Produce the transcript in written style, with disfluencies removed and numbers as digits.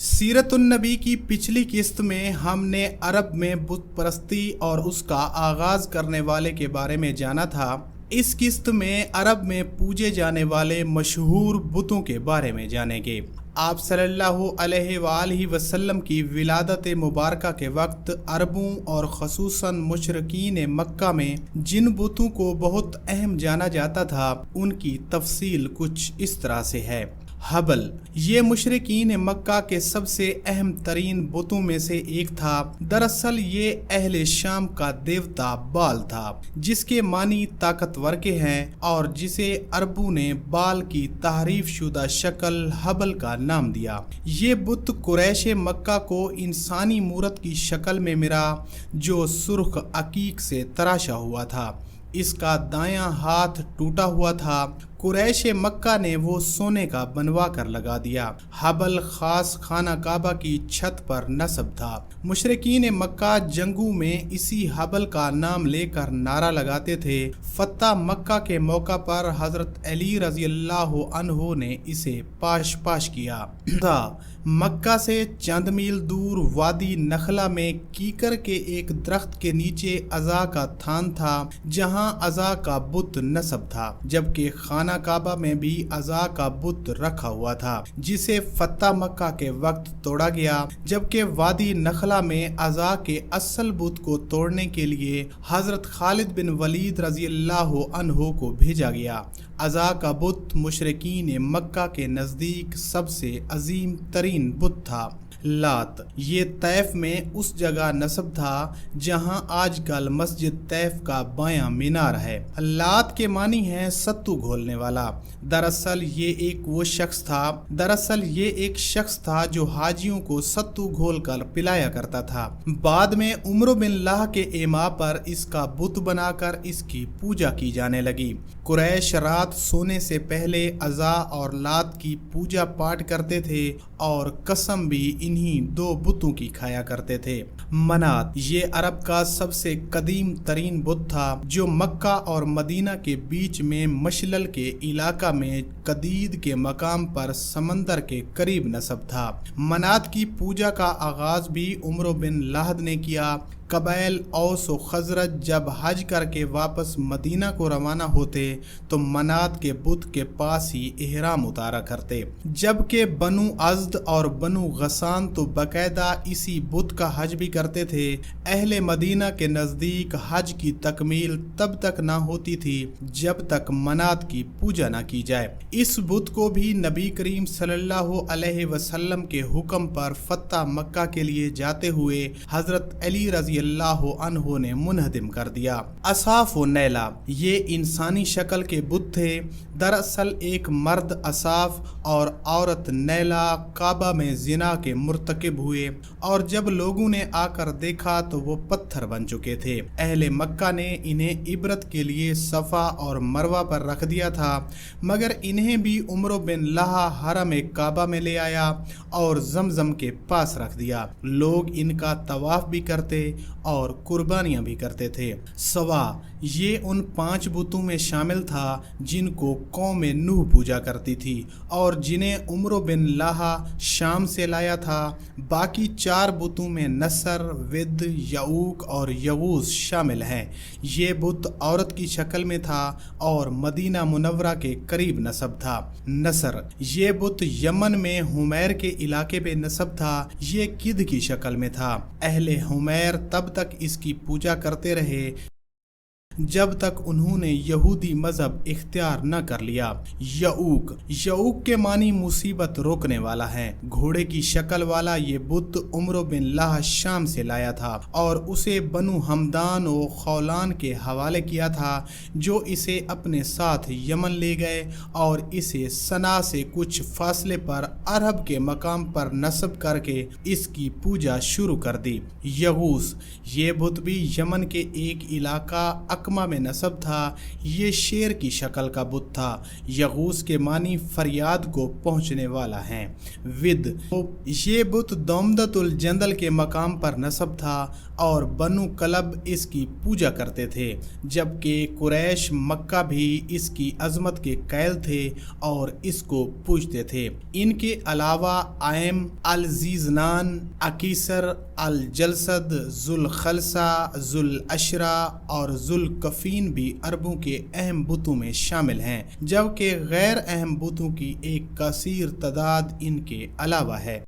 सीरत उन-नबी की पिछली किस्त में हमने अरब में बुत परस्ती और उसका आगाज़ करने वाले के बारे में जाना था। इस किस्त में अरब में पूजे जाने वाले मशहूर बुतों के बारे में जानेंगे। आप सल्लल्लाहु अलैहि वसल्लम की विलादत मुबारका के वक्त अरबों और ख़ुसूसन मुशरिकीन मक्का में जिन बुतों को बहुत अहम जाना जाता था, उनकी तफसील कुछ इस तरह से है। हबल, ये मुशरिकीन मक्का के सबसे अहम तरीन बुतों में से एक था। दरअसल ये अहले शाम का देवता बाल था, जिसके मानी ताकतवर के हैं और जिसे अरबों ने बाल की तहरीफ शुदा शक्ल हबल का नाम दिया। ये बुत कुरैश मक्का को इंसानी मूरत की शक्ल में मिला, जो सुर्ख अकीक से तराशा हुआ था। इसका दायां हाथ टूटा हुआ था। कुरैश मक्का ने वो सोने का बनवा कर लगा दिया। हबल खास खाना काबा की छत पर नस्ब था। मुशरिकीन मक्का जंगू में इसी हबल का नाम लेकर नारा लगाते थे। फतह मक्का के मौका पर हजरत अली रजी अल्लाह अन्हो ने इसे पाश पाश किया। मक्का से चंद मील दूर वादी नखला में कीकर के एक दरख्त के नीचे अज़ा का थान था, जहां अज़ा का बुत नस्ब था, जबकि खाना काबा में भी अज़ा का बुत रखा हुआ था, जिसे फतह मक्का के वक्त तोड़ा गया। जबकि वादी नखला में अज़ा के असल बुत को तोड़ने के लिए हजरत खालिद बिन वलीद रजी अल्लाह अन्हो को भेजा गया। अज़ा का बुत मुशरिकीन मक्का के नज़दीक सबसे अजीम तरीन बुत था। लात, ये तैफ में उस जगह नस्ब था जहां आजकल मस्जिद तैफ का बायां मीनार है। लात के मानी है सत्तू घोलने वाला। दरअसल ये एक शख्स था जो हाजियों को सत्तू घोल कर पिलाया करता था। बाद में उमर बिन लाह के इमा पर इसका बुत बनाकर इसकी पूजा की जाने लगी। कुरैश रात सोने से पहले अज़ा और लात की पूजा पाठ करते थे और कसम भी इन्हीं दो बुतों की खाया करते थे। मनात, ये अरब का सबसे कदीम तरीन बुत था, जो मक्का और मदीना के बीच में मशलल के इलाका में कदीद के मकाम पर समंदर के करीब नस्ब था। मनात की पूजा का आगाज भी उमर बिन लाहद ने किया। कबैल औस व खजरज जब हज करके वापस मदीना को रवाना होते तो मनात के बुत के पास ही इहराम उतारा करते, जबकि बनु अज़द और बनु गसान तो बकायदा इसी बुत का हज भी करते थे। अहले मदीना के नज़दीक हज की तकमील तब तक ना होती थी जब तक मनात की पूजा ना की जाए। इस बुत को भी नबी करीम सल्लल्लाहु अलैहि वसल्लम के हुक्म पर फतह मक्का के लिए जाते हुए हजरत अली रजी अल्लाह अन्हो ने मुनहदिम कर दिया। असाफ व नैला, ये इंसानी शक्ल के बुत थे। दरअसल एक मर्द असाफ और औरत नैला काबा में जिना के मुर्तकिब हुए और जब लोगों ने आकर देखा तो वो पत्थर बन चुके थे। अहले मक्का ने इन्हें इबरत के लिए सफ़ा और मरवा पर रख दिया था, मगर इन्हें भी उमर बिन लाह हरम काबा में ले आया और जमजम के पास रख दिया। लोग इनका तवाफ भी करते और कुर्बानियां भी करते थे। सवा, ये उन 5 बुतों में शामिल था जिनको कौम नूह पूजा करती थी और जिन्हें उमर बिन लाह शाम से लाया था। बाकी 4 बुतों में नसर, विद, यऊक और यगूस शामिल हैं। ये बुत औरत की शक्ल में था और मदीना मुनव्वरा के करीब नस्ब था। नसर, ये बुत यमन में हुमैर के इलाके पे नस्ब था। ये किद की शक्ल में था। अहले हुमैर तब तक इसकी पूजा करते रहे जब तक उन्होंने यहूदी मजहब इख्तियार न कर लिया। यऊक के मानी मुसीबत रोकने वाला है। घोड़े की शक्ल वाला ये बुत उमर बिन लाह शाम से लाया था और उसे बनु हमदान व खौलान के हवाले किया था, जो इसे अपने साथ यमन ले गए और इसे सना से कुछ फासले पर अरब के मकाम पर नस्ब करके इसकी पूजा शुरू कर दी। यगूस, ये बुत भी यमन के एक इलाका अकमा में नस्ब था। ये शेर की शक्ल का बुत था। यगूस के मानी फरियाद को पहुंचने वाला है। विद, ये बुत दौमदतुल जंदल के मकाम पर नस्ब था और बनु कलब इसकी पूजा करते थे, जबकि कुरैश मक्का भी इसकी अजमत के कैल थे और इसको पूजते थे। इनके अलावा आयम, अल जीजनान, अकीसर, अल जलसद, जुल खलसा, जुल अशरा और जुल कफीन भी अरबों के अहम बुतों में शामिल हैं, जबकि गैर अहम बुतों की एक कसीर तादाद इनके अलावा है।